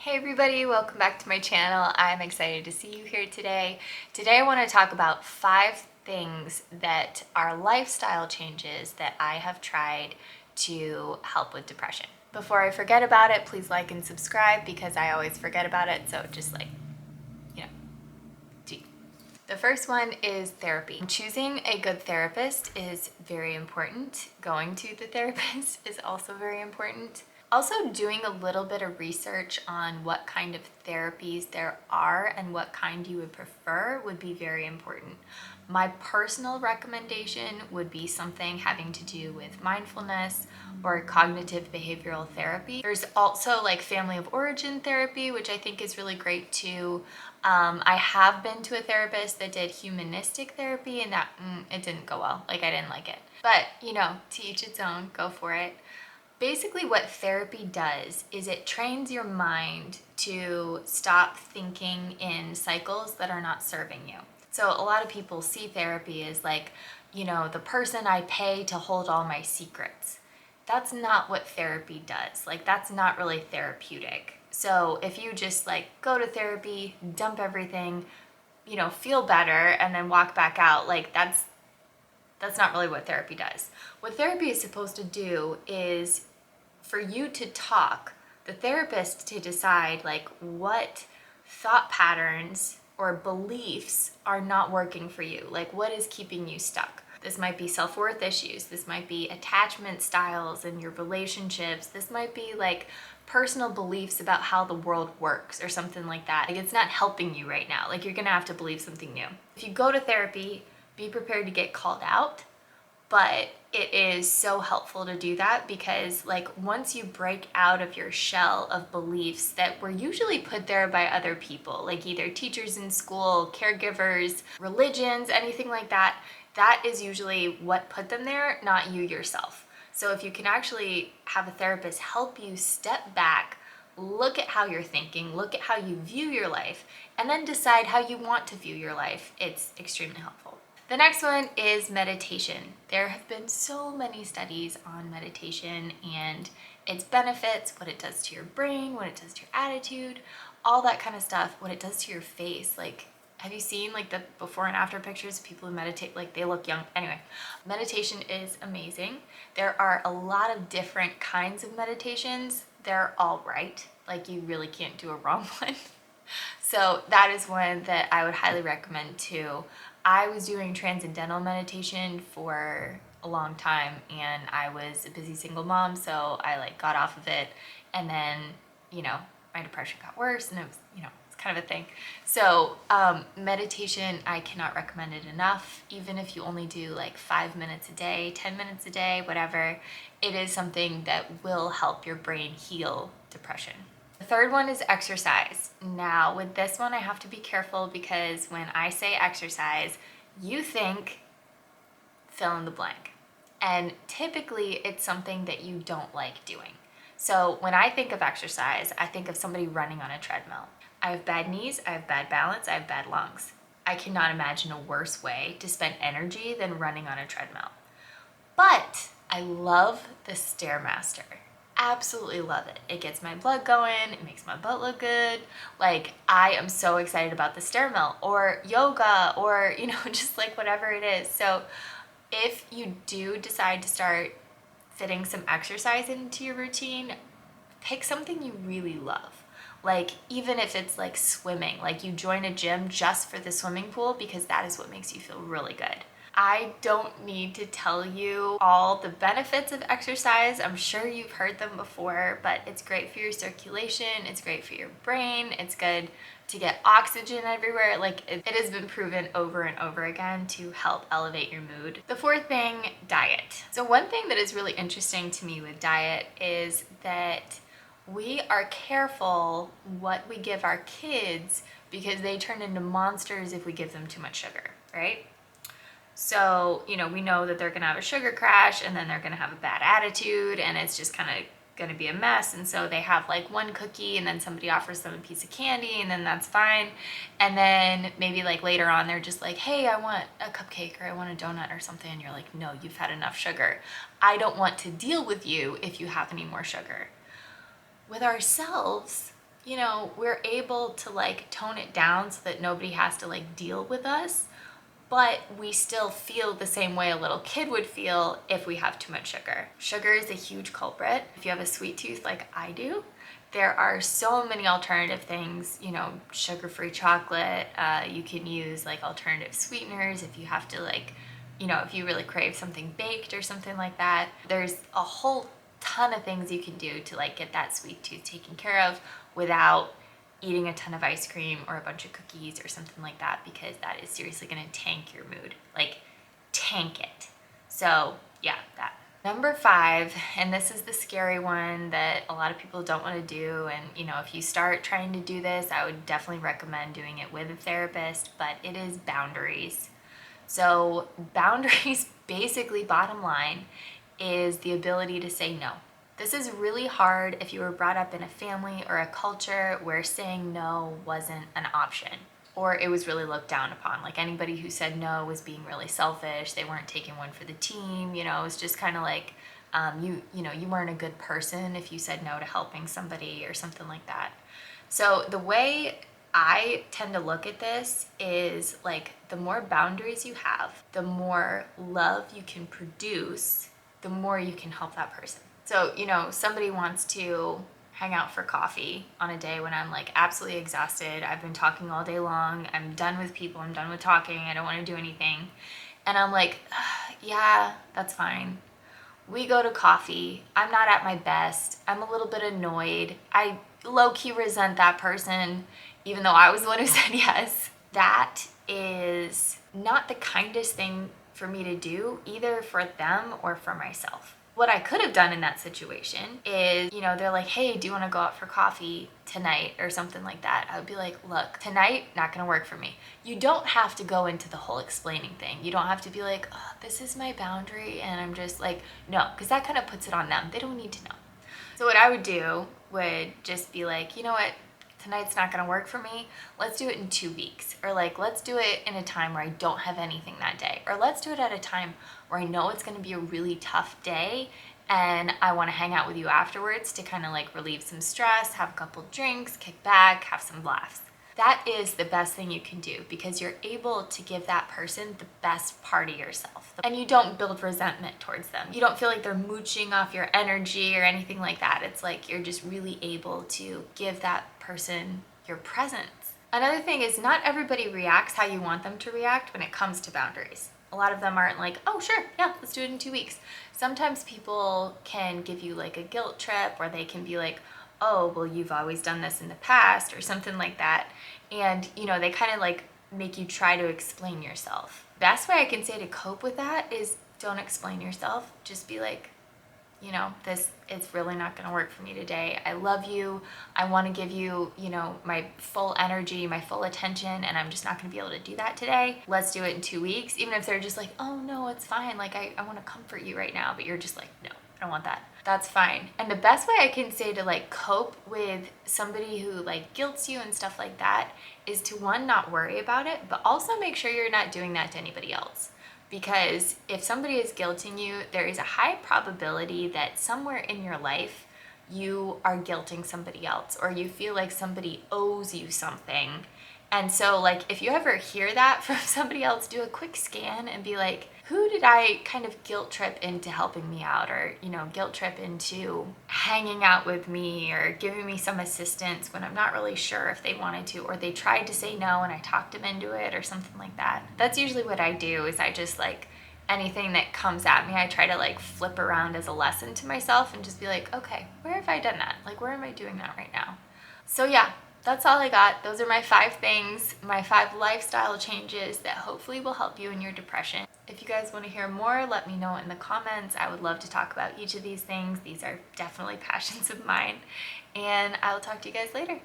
Hey everybody, welcome back to my channel. I'm excited to see you here today. Today I want to talk about 5 things that are lifestyle changes that I have tried to help with depression. Before I forget about it, please like and subscribe because I always forget about it, so just do. The first one is therapy. Choosing a good therapist is very important. Going to the therapist is also very important. Also, doing a little bit of research on what kind of therapies there are and what kind you would prefer would be very important. My personal recommendation would be something having to do with mindfulness or cognitive behavioral therapy. There's also like family of origin therapy, which I think is really great too. I have been to a therapist that did humanistic therapy and that it didn't go well. Like I didn't like it. But to each its own, go for it. Basically what therapy does is it trains your mind to stop thinking in cycles that are not serving you. So a lot of people see therapy as like, the person I pay to hold all my secrets. That's not what therapy does. Like that's not really therapeutic. So if you just like go to therapy, dump everything, feel better and then walk back out, like that's not really what therapy does. What therapy is supposed to do is for you to talk, the therapist to decide like what thought patterns or beliefs are not working for you. Like what is keeping you stuck? This might be self-worth issues. This might be attachment styles in your relationships. This might be like personal beliefs about how the world works or something like that. Like it's not helping you right now. Like you're gonna have to believe something new. If you go to therapy, be prepared to get called out, but it is so helpful to do that because like once you break out of your shell of beliefs that were usually put there by other people, like either teachers in school, caregivers, religions, anything like that, that is usually what put them there, not you yourself. So if you can actually have a therapist help you step back, look at how you're thinking, look at how you view your life, and then decide how you want to view your life, it's extremely helpful. The next one is meditation. There have been so many studies on meditation and its benefits, what it does to your brain, what it does to your attitude, all that kind of stuff, what it does to your face. Like, have you seen like the before and after pictures of people who meditate? Like they look young. Anyway, meditation is amazing. There are a lot of different kinds of meditations. They're all right. Like you really can't do a wrong one. So that is one that I would highly recommend too. I was doing transcendental meditation for a long time and I was a busy single mom, so I like got off of it and then, my depression got worse and it was, it's kind of a thing. So meditation, I cannot recommend it enough. Even if you only do like 5 minutes a day, 10 minutes a day, whatever, it is something that will help your brain heal depression. The third one is exercise. Now, with this one, I have to be careful because when I say exercise, you think fill in the blank. And typically, it's something that you don't like doing. So when I think of exercise, I think of somebody running on a treadmill. I have bad knees, I have bad balance, I have bad lungs. I cannot imagine a worse way to spend energy than running on a treadmill. But I love the Stairmaster. Absolutely love it. It gets my blood going, it makes my butt look good. Like I am so excited about the stairmill or yoga or, just like whatever it is. So if you do decide to start fitting some exercise into your routine, pick something you really love. Like even if it's like swimming, like you join a gym just for the swimming pool because that is what makes you feel really good. I don't need to tell you all the benefits of exercise. I'm sure you've heard them before, but it's great for your circulation. It's great for your brain. It's good to get oxygen everywhere. Like it has been proven over and over again to help elevate your mood. The fourth thing, diet. So one thing that is really interesting to me with diet is that we are careful what we give our kids because they turn into monsters if we give them too much sugar, right? So, we know that they're gonna have a sugar crash and then they're gonna have a bad attitude and it's just kind of gonna be a mess. And so they have like one cookie and then somebody offers them a piece of candy and then that's fine. And then maybe like later on they're just like, hey, I want a cupcake or I want a donut or something. And you're like, no, you've had enough sugar. I don't want to deal with you if you have any more sugar. With ourselves, you know, we're able to like tone it down so that nobody has to like deal with us, but we still feel the same way a little kid would feel if we have too much sugar. Sugar is a huge culprit. If you have a sweet tooth like I do, there are so many alternative things, you know, sugar-free chocolate. You can use like alternative sweeteners if you have to like, you know, if you really crave something baked or something like that. There's a whole ton of things you can do to like get that sweet tooth taken care of without eating a ton of ice cream or a bunch of cookies or something like that, because that is seriously going to tank your mood, like tank it. So yeah, that. Number 5, and this is the scary one that a lot of people don't want to do, and you know, if you start trying to do this, I would definitely recommend doing it with a therapist, but it is boundaries. So boundaries, basically bottom line, is the ability to say no. This is really hard if you were brought up in a family or a culture where saying no wasn't an option, or it was really looked down upon. Like anybody who said no was being really selfish. They weren't taking one for the team. You know, it was just kind of like you know, you weren't a good person if you said no to helping somebody or something like that. So the way I tend to look at this is like the more boundaries you have, the more love you can produce, the more you can help that person. So, you know, somebody wants to hang out for coffee on a day when I'm like absolutely exhausted. I've been talking all day long. I'm done with people. I'm done with talking. I don't want to do anything. And I'm like, yeah, that's fine. We go to coffee. I'm not at my best. I'm a little bit annoyed. I low-key resent that person, even though I was the one who said yes. That is not the kindest thing for me to do, either for them or for myself. What I could have done in that situation is, you know, they're like, hey, do you want to go out for coffee tonight or something like that? I would be like, look, tonight, not going to work for me. You don't have to go into the whole explaining thing. You don't have to be like, oh, this is my boundary. And I'm just like, no, because that kind of puts it on them. They don't need to know. So what I would do would just be like, you know what? Tonight's not going to work for me. Let's do it in 2 weeks. Or like, let's do it in a time where I don't have anything that day. Or let's do it at a time where I know it's going to be a really tough day and I want to hang out with you afterwards to kind of like relieve some stress, have a couple drinks, kick back, have some laughs. That is the best thing you can do, because you're able to give that person the best part of yourself. And you don't build resentment towards them. You don't feel like they're mooching off your energy or anything like that. It's like you're just really able to give that person your presence. Another thing is, not everybody reacts how you want them to react when it comes to boundaries. A lot of them aren't like, oh sure, yeah, let's do it in 2 weeks. Sometimes people can give you like a guilt trip, or they can be like, oh, well, you've always done this in the past or something like that. And, you know, they kind of like make you try to explain yourself. Best way I can say to cope with that is don't explain yourself. Just be like, you know, it's really not going to work for me today. I love you. I want to give you, you know, my full energy, my full attention, and I'm just not going to be able to do that today. Let's do it in 2 weeks. Even if they're just like, oh no, it's fine. Like I want to comfort you right now, but you're just like, no, I don't want that. That's fine. And the best way I can say to like cope with somebody who like guilts you and stuff like that is to, one, not worry about it, but also make sure you're not doing that to anybody else. Because if somebody is guilting you, there is a high probability that somewhere in your life you are guilting somebody else, or you feel like somebody owes you something. And so like if you ever hear that from somebody else, do a quick scan and be like, who did I kind of guilt trip into helping me out, or, you know, guilt trip into hanging out with me or giving me some assistance when I'm not really sure if they wanted to, or they tried to say no and I talked them into it or something like that. That's usually what I do, is I just like, anything that comes at me, I try to like flip around as a lesson to myself and just be like, okay, where have I done that? Like, where am I doing that right now? So yeah, that's all I got. Those are my 5 things, my 5 lifestyle changes that hopefully will help you in your depression. If you guys want to hear more, let me know in the comments. I would love to talk about each of these things. These are definitely passions of mine. And I will talk to you guys later.